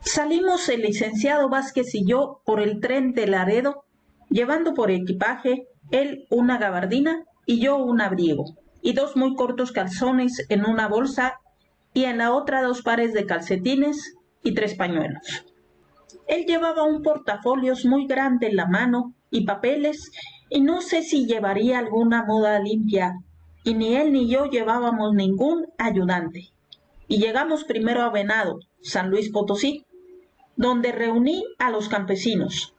Salimos el licenciado Vázquez y yo por el tren de Laredo, llevando por equipaje él una gabardina y yo un abrigo, y dos muy cortos calzones en una bolsa y en la otra 2 pares de calcetines y 3 pañuelos. Él llevaba un portafolios muy grande en la mano y papeles, y no sé si llevaría alguna muda limpia, y ni él ni yo llevábamos ningún ayudante. Y llegamos primero a Venado, San Luis Potosí, donde reuní a los campesinos.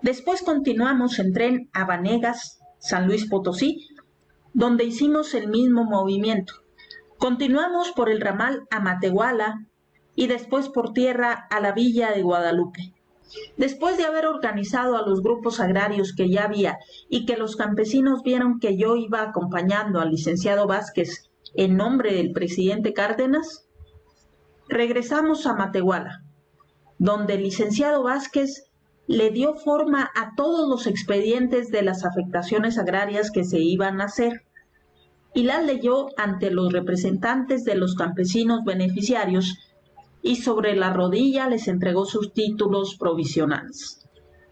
Después continuamos en tren a Vanegas, San Luis Potosí, donde hicimos el mismo movimiento. Continuamos por el ramal a Matehuala y después por tierra a la villa de Guadalupe. Después de haber organizado a los grupos agrarios que ya había y que los campesinos vieron que yo iba acompañando al licenciado Vázquez en nombre del presidente Cárdenas, regresamos a Matehuala, donde el licenciado Vázquez le dio forma a todos los expedientes de las afectaciones agrarias que se iban a hacer y las leyó ante los representantes de los campesinos beneficiarios y sobre la rodilla les entregó sus títulos provisionales.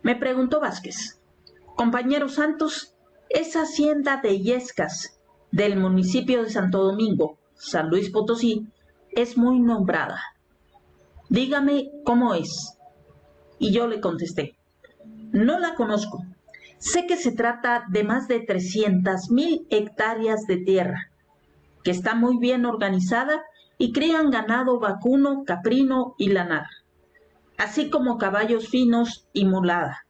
Me preguntó Vázquez: compañero Santos, esa hacienda de Illescas del municipio de Santo Domingo, San Luis Potosí, es muy nombrada. Dígame cómo es. Y yo le contesté: no la conozco. Sé que se trata de más de 300,000 hectáreas de tierra, que está muy bien organizada y crían ganado vacuno, caprino y lanar, así como caballos finos y mulada.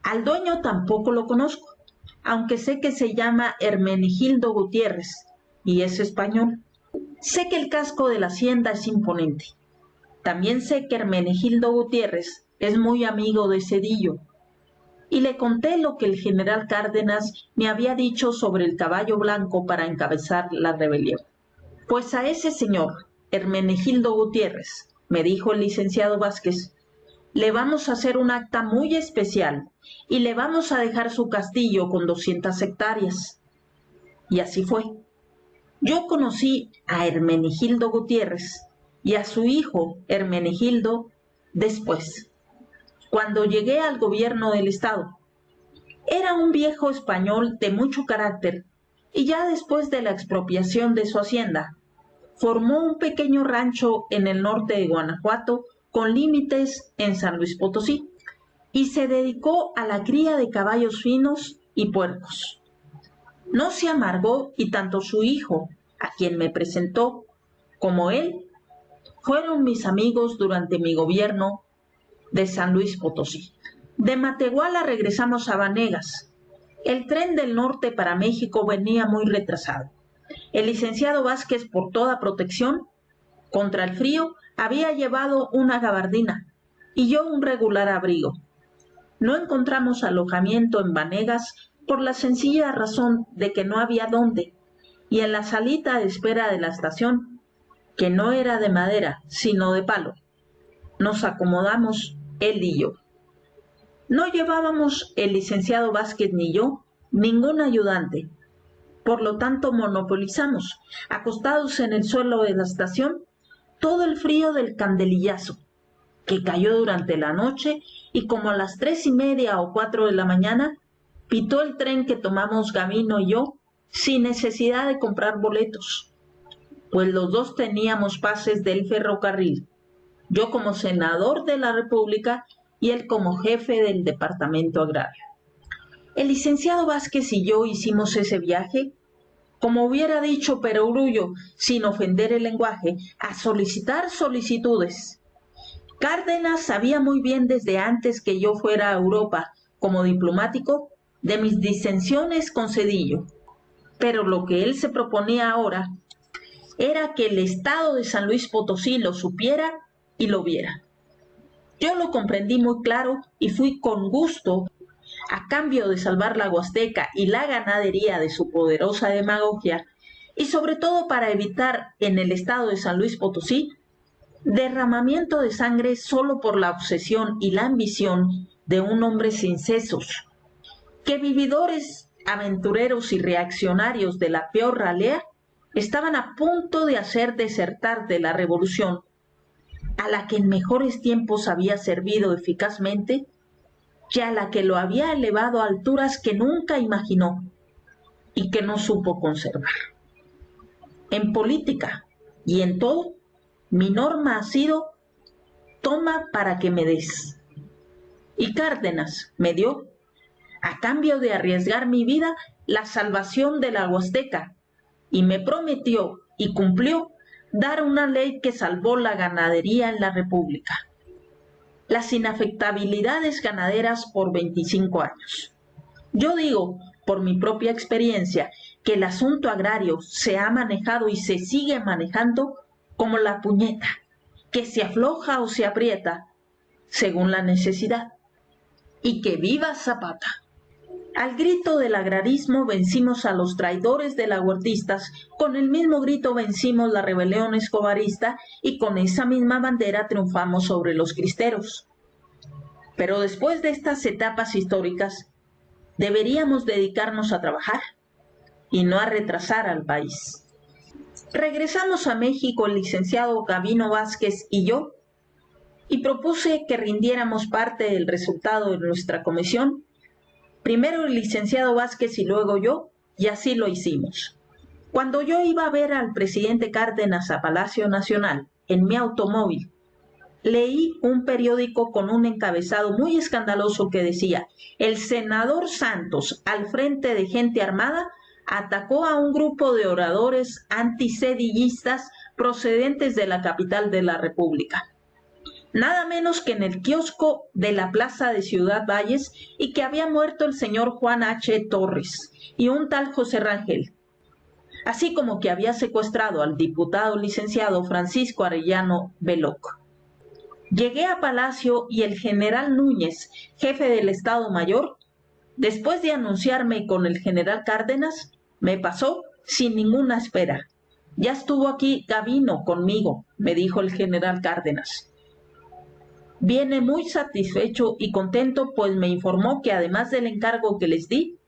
Al dueño tampoco lo conozco, aunque sé que se llama Hermenegildo Gutiérrez y es español. Sé que el casco de la hacienda es imponente. También sé que Hermenegildo Gutiérrez es muy amigo de Zedillo. Y le conté lo que el general Cárdenas me había dicho sobre el caballo blanco para encabezar la rebelión. Pues a ese señor, Hermenegildo Gutiérrez, me dijo el licenciado Vázquez, le vamos a hacer un acta muy especial y le vamos a dejar su castillo con 200 hectáreas. Y así fue. Yo conocí a Hermenegildo Gutiérrez y a su hijo Hermenegildo después, cuando llegué al gobierno del estado. Era un viejo español de mucho carácter y ya después de la expropiación de su hacienda, formó un pequeño rancho en el norte de Guanajuato con límites en San Luis Potosí y se dedicó a la cría de caballos finos y puercos. No se amargó y tanto su hijo, a quien me presentó, como él, fueron mis amigos durante mi gobierno de San Luis Potosí. De Matehuala regresamos a Vanegas. El tren del norte para México venía muy retrasado. El licenciado Vázquez, por toda protección contra el frío, había llevado una gabardina y yo un regular abrigo. No encontramos alojamiento en Vanegas por la sencilla razón de que no había dónde, y en la salita de espera de la estación, que no era de madera, sino de palo, nos acomodamos él y yo. No llevábamos el licenciado Vázquez ni yo ningún ayudante, por lo tanto monopolizamos, acostados en el suelo de la estación, todo el frío del candelillazo, que cayó durante la noche y como a las 3:30 o 4 de la mañana, pitó el tren que tomamos Gavino y yo sin necesidad de comprar boletos, pues los dos teníamos pases del ferrocarril, yo como senador de la República y él como jefe del Departamento Agrario. El licenciado Vázquez y yo hicimos ese viaje, como hubiera dicho Perogrullo, sin ofender el lenguaje, a solicitar solicitudes. Cárdenas sabía muy bien desde antes que yo fuera a Europa como diplomático de mis disensiones con Zedillo, pero lo que él se proponía ahora era que el estado de San Luis Potosí lo supiera y lo viera. Yo lo comprendí muy claro y fui con gusto, a cambio de salvar la Huasteca y la ganadería de su poderosa demagogia, y sobre todo para evitar en el estado de San Luis Potosí derramamiento de sangre solo por la obsesión y la ambición de un hombre sin sesos, que vividores, aventureros y reaccionarios de la peor ralea estaban a punto de hacer desertar de la revolución a la que en mejores tiempos había servido eficazmente y a la que lo había elevado a alturas que nunca imaginó y que no supo conservar. En política y en todo, mi norma ha sido: toma para que me des. Y Cárdenas me dio, a cambio de arriesgar mi vida, la salvación de la Huasteca, y me prometió y cumplió dar una ley que salvó la ganadería en la República. Las inafectabilidades ganaderas por 25 años. Yo digo, por mi propia experiencia, que el asunto agrario se ha manejado y se sigue manejando como la puñeta, que se afloja o se aprieta según la necesidad. Y que viva Zapata. Al grito del agrarismo vencimos a los traidores de las huertistas, con el mismo grito vencimos la rebelión escobarista y con esa misma bandera triunfamos sobre los cristeros. Pero después de estas etapas históricas, deberíamos dedicarnos a trabajar y no a retrasar al país. Regresamos a México el licenciado Gabino Vázquez y yo, y propuse que rindiéramos parte del resultado de nuestra comisión, primero el licenciado Vázquez y luego yo, y así lo hicimos. Cuando yo iba a ver al presidente Cárdenas a Palacio Nacional, en mi automóvil, leí un periódico con un encabezado muy escandaloso que decía: el senador Santos, al frente de gente armada, atacó a un grupo de oradores anticedillistas procedentes de la capital de la República. Nada menos que en el kiosco de la plaza de Ciudad Valles, y que había muerto el señor Juan H. Torres y un tal José Rangel, así como que había secuestrado al diputado licenciado Francisco Arellano Beloc. Llegué a Palacio y el general Núñez, jefe del Estado Mayor, después de anunciarme con el general Cárdenas, me pasó sin ninguna espera. Ya estuvo aquí Gabino conmigo, me dijo el general Cárdenas. Viene muy satisfecho y contento, pues me informó que además del encargo que les di,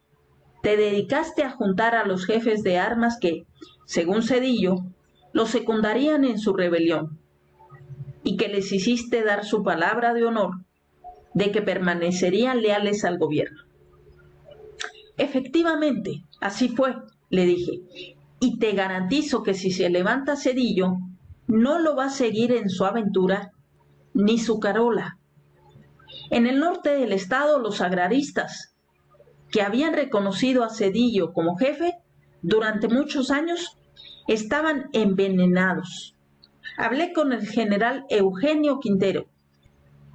te dedicaste a juntar a los jefes de armas que, según Zedillo, los secundarían en su rebelión, y que les hiciste dar su palabra de honor de que permanecerían leales al gobierno. Efectivamente, así fue, le dije, y te garantizo que si se levanta Zedillo, no lo va a seguir en su aventura ni su Carola. En el norte del estado, los agraristas, que habían reconocido a Zedillo como jefe durante muchos años, estaban envenenados. Hablé con el general Eugenio Quintero,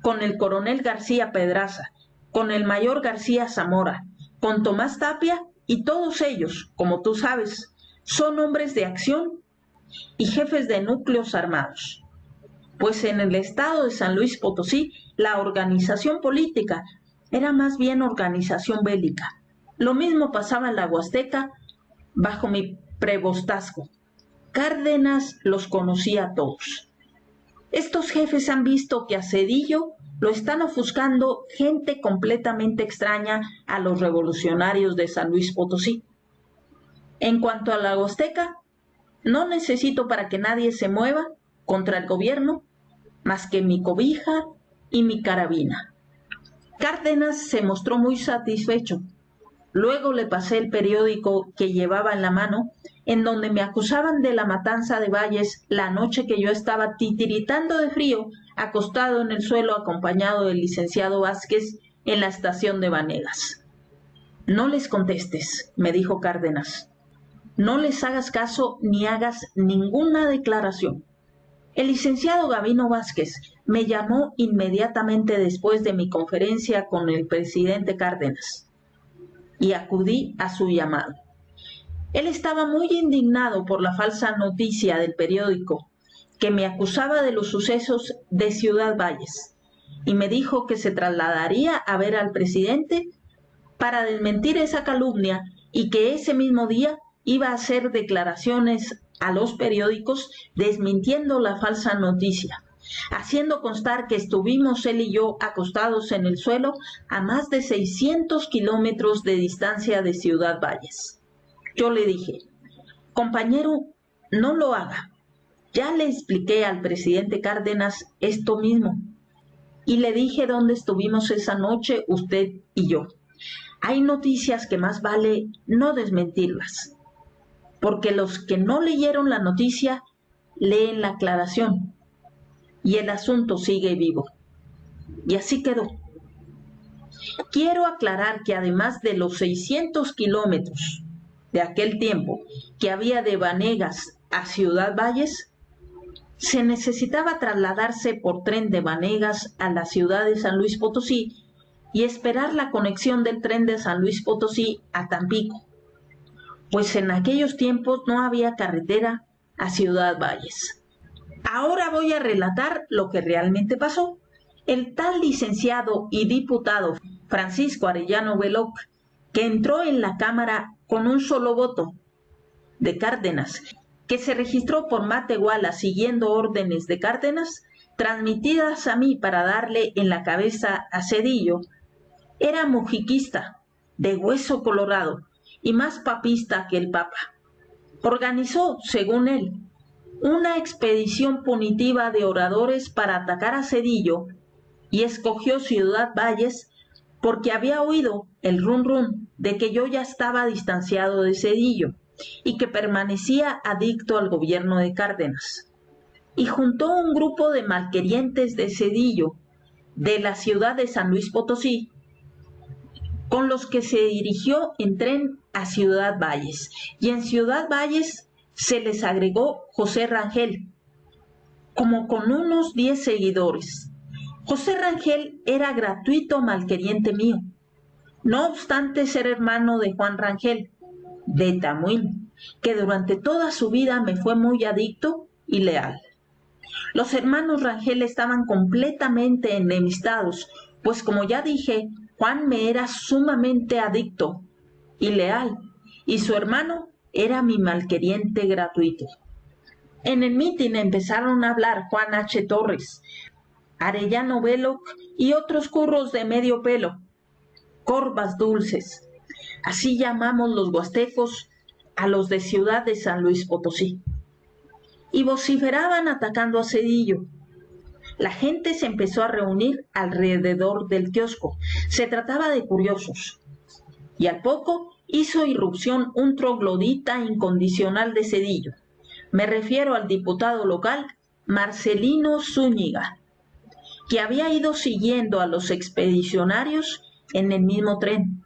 con el coronel García Pedraza, con el mayor García Zamora, con Tomás Tapia, y todos ellos, como tú sabes, son hombres de acción y jefes de núcleos armados. Pues en el estado de San Luis Potosí, la organización política era más bien organización bélica. Lo mismo pasaba en la Huasteca bajo mi prebostazgo. Cárdenas los conocía a todos. Estos jefes han visto que a Zedillo lo están ofuscando gente completamente extraña a los revolucionarios de San Luis Potosí. En cuanto a la Huasteca, no necesito para que nadie se mueva contra el gobierno más que mi cobija y mi carabina. Cárdenas se mostró muy satisfecho. Luego le pasé el periódico que llevaba en la mano, en donde me acusaban de la matanza de Valles la noche que yo estaba titiritando de frío, acostado en el suelo acompañado del licenciado Vázquez en la estación de Vanegas. No les contestes, me dijo Cárdenas. No les hagas caso ni hagas ninguna declaración. El licenciado Gabino Vázquez me llamó inmediatamente después de mi conferencia con el presidente Cárdenas y acudí a su llamado. Él estaba muy indignado por la falsa noticia del periódico que me acusaba de los sucesos de Ciudad Valles y me dijo que se trasladaría a ver al presidente para desmentir esa calumnia y que ese mismo día iba a hacer declaraciones a los periódicos desmintiendo la falsa noticia, haciendo constar que estuvimos él y yo acostados en el suelo a más de 600 kilómetros de distancia de Ciudad Valles. Yo le dije, compañero, no lo haga. Ya le expliqué al presidente Cárdenas esto mismo y le dije dónde estuvimos esa noche usted y yo. Hay noticias que más vale no desmentirlas, porque los que no leyeron la noticia leen la aclaración y el asunto sigue vivo. Y así quedó. Quiero aclarar que además de los 600 kilómetros de aquel tiempo que había de Vanegas a Ciudad Valles, se necesitaba trasladarse por tren de Vanegas a la ciudad de San Luis Potosí y esperar la conexión del tren de San Luis Potosí a Tampico, pues en aquellos tiempos no había carretera a Ciudad Valles. Ahora voy a relatar lo que realmente pasó. El tal licenciado y diputado Francisco Arellano Veloc, que entró en la Cámara con un solo voto de Cárdenas, que se registró por Matehuala siguiendo órdenes de Cárdenas, transmitidas a mí para darle en la cabeza a Zedillo, era mujiquista, de hueso colorado y más papista que el Papa. Organizó, según él, una expedición punitiva de oradores para atacar a Zedillo y escogió Ciudad Valles porque había oído el run run de que yo ya estaba distanciado de Zedillo y que permanecía adicto al gobierno de Cárdenas. Y juntó un grupo de malquerientes de Zedillo de la ciudad de San Luis Potosí, con los que se dirigió en tren a Ciudad Valles. Y en Ciudad Valles se les agregó José Rangel, como con unos 10 seguidores. José Rangel era gratuito malqueriente mío, no obstante ser hermano de Juan Rangel, de Tamuín, que durante toda su vida me fue muy adicto y leal. Los hermanos Rangel estaban completamente enemistados, pues como ya dije, Juan me era sumamente adicto y leal, y su hermano era mi malqueriente gratuito. En el mitin empezaron a hablar Juan H. Torres, Arellano Veloc y otros curros de medio pelo, corvas dulces. Así llamamos los huastecos a los de Ciudad de San Luis Potosí. Y vociferaban atacando a Zedillo. La gente se empezó a reunir alrededor del kiosco. Se trataba de curiosos. Y al poco hizo irrupción un troglodita incondicional de Zedillo. Me refiero al diputado local Marcelino Zúñiga, que había ido siguiendo a los expedicionarios en el mismo tren,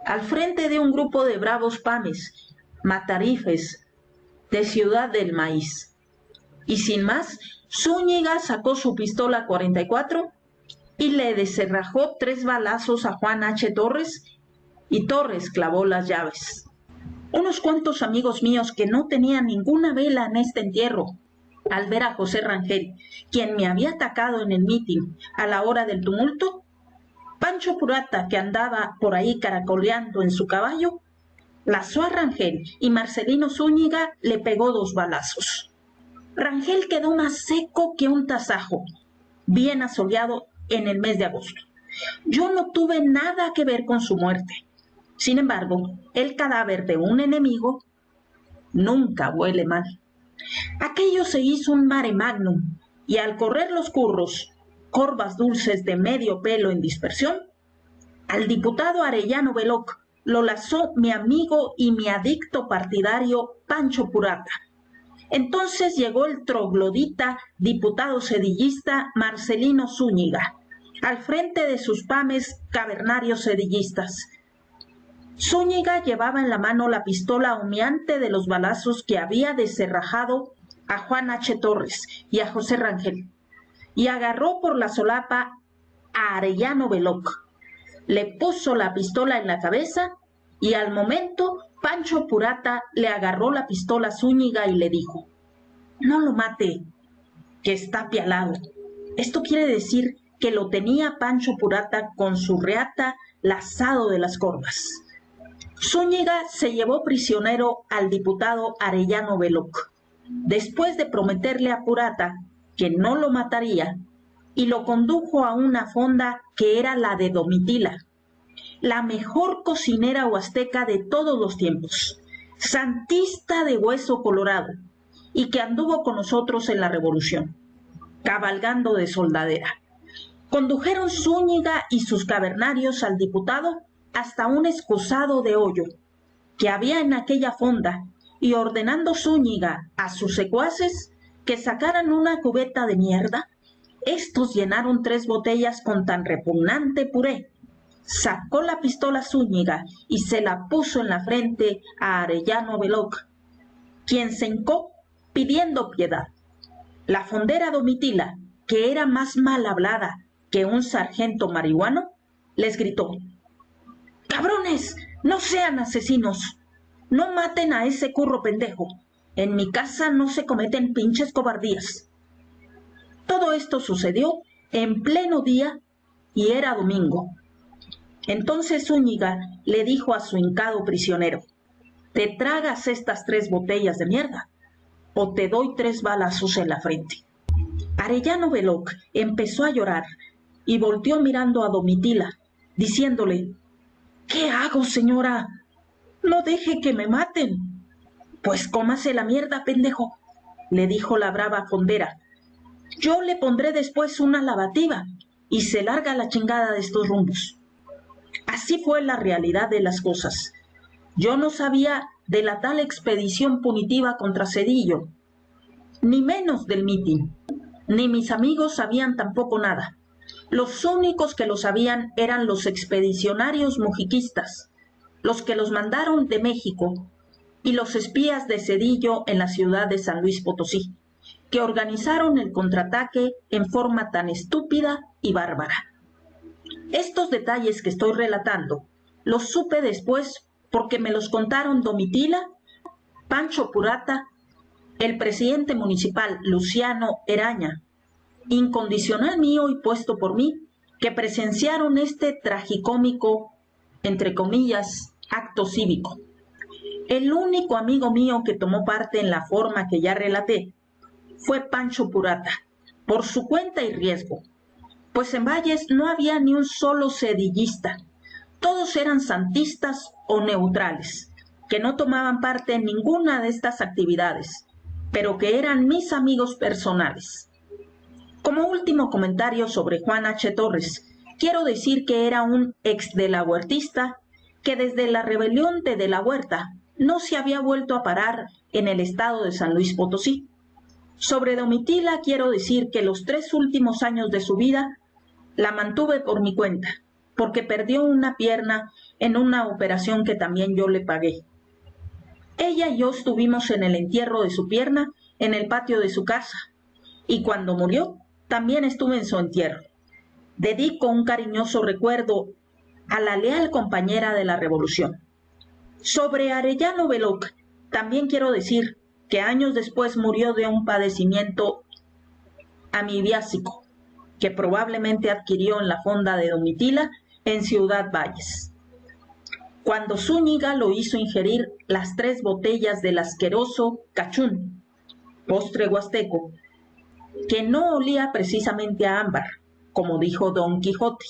al frente de un grupo de bravos pames, matarifes, de Ciudad del Maíz. Y sin más, Zúñiga sacó su pistola 44 y le descerrajó 3 balazos a Juan H. Torres, y Torres clavó las llaves. Unos cuantos amigos míos que no tenían ninguna vela en este entierro, al ver a José Rangel, quien me había atacado en el mitin a la hora del tumulto, Pancho Purata, que andaba por ahí caracoleando en su caballo, lazó a Rangel y Marcelino Zúñiga le pegó 2 balazos. Rangel quedó más seco que un tasajo, bien asoleado en el mes de agosto. Yo no tuve nada que ver con su muerte. Sin embargo, el cadáver de un enemigo nunca huele mal. Aquello se hizo un mare magnum, y al correr los curros, corvas dulces de medio pelo en dispersión, al diputado Arellano Veloc lo lazó mi amigo y mi adicto partidario Pancho Purata. Entonces llegó el troglodita diputado sedillista Marcelino Zúñiga, al frente de sus pames cavernarios sedillistas. Zúñiga llevaba en la mano la pistola humeante de los balazos que había descerrajado a Juan H. Torres y a José Rangel, y agarró por la solapa a Arellano Veloc. Le puso la pistola en la cabeza y al momento Pancho Purata le agarró la pistola a Zúñiga y le dijo: «No lo mate, que está apialado». Esto quiere decir que lo tenía Pancho Purata con su reata lazado de las corvas. Zúñiga se llevó prisionero al diputado Arellano Veloc, después de prometerle a Purata que no lo mataría, y lo condujo a una fonda que era la de Domitila, la mejor cocinera huasteca de todos los tiempos, santista de hueso colorado, y que anduvo con nosotros en la Revolución, cabalgando de soldadera. Condujeron Zúñiga y sus cavernarios al diputado hasta un excusado de hoyo que había en aquella fonda, y ordenando Zúñiga a sus secuaces que sacaran una cubeta de mierda, estos llenaron 3 botellas con tan repugnante puré. Sacó la pistola Zúñiga y se la puso en la frente a Arellano Veloc, quien se hincó pidiendo piedad. La fondera Domitila, que era más mal hablada que un sargento marihuano, les gritó: ¡cabrones, no sean asesinos! No maten a ese curro pendejo. En mi casa no se cometen pinches cobardías. Todo esto sucedió en pleno día y era domingo. Entonces Zúñiga le dijo a su hincado prisionero: te tragas estas 3 botellas de mierda o te doy 3 balazos en la frente. Arellano Veloc empezó a llorar y volteó mirando a Domitila, diciéndole: ¿qué hago, señora? No deje que me maten. Pues cómase la mierda, pendejo, le dijo la brava fondera. Yo le pondré después una lavativa y se larga la chingada de estos rumbos. Así fue la realidad de las cosas. Yo no sabía de la tal expedición punitiva contra Zedillo, ni menos del mitin, ni mis amigos sabían tampoco nada. Los únicos que lo sabían eran los expedicionarios mujiquistas, los que los mandaron de México, y los espías de Zedillo en la ciudad de San Luis Potosí, que organizaron el contraataque en forma tan estúpida y bárbara. Estos detalles que estoy relatando los supe después porque me los contaron Domitila, Pancho Purata, el presidente municipal Luciano Eraña, incondicional mío y puesto por mí, que presenciaron este tragicómico, entre comillas, acto cívico. El único amigo mío que tomó parte en la forma que ya relaté fue Pancho Purata, por su cuenta y riesgo, pues en Valles no había ni un solo sedillista. Todos eran santistas o neutrales, que no tomaban parte en ninguna de estas actividades, pero que eran mis amigos personales. Como último comentario sobre Juan H. Torres, quiero decir que era un ex de la huertista que desde la rebelión de la Huerta no se había vuelto a parar en el estado de San Luis Potosí. Sobre Domitila quiero decir que los 3 últimos años de su vida la mantuve por mi cuenta, porque perdió una pierna en una operación que también yo le pagué. Ella y yo estuvimos en el entierro de su pierna en el patio de su casa, y cuando murió también estuve en su entierro. Dedico un cariñoso recuerdo a la leal compañera de la Revolución. Sobre Arellano Veloc, también quiero decir que años después murió de un padecimiento amibiásico que probablemente adquirió en la fonda de Domitila en Ciudad Valles, cuando Zúñiga lo hizo ingerir las 3 botellas del asqueroso cachún, postre huasteco, que no olía precisamente a ámbar, como dijo Don Quijote.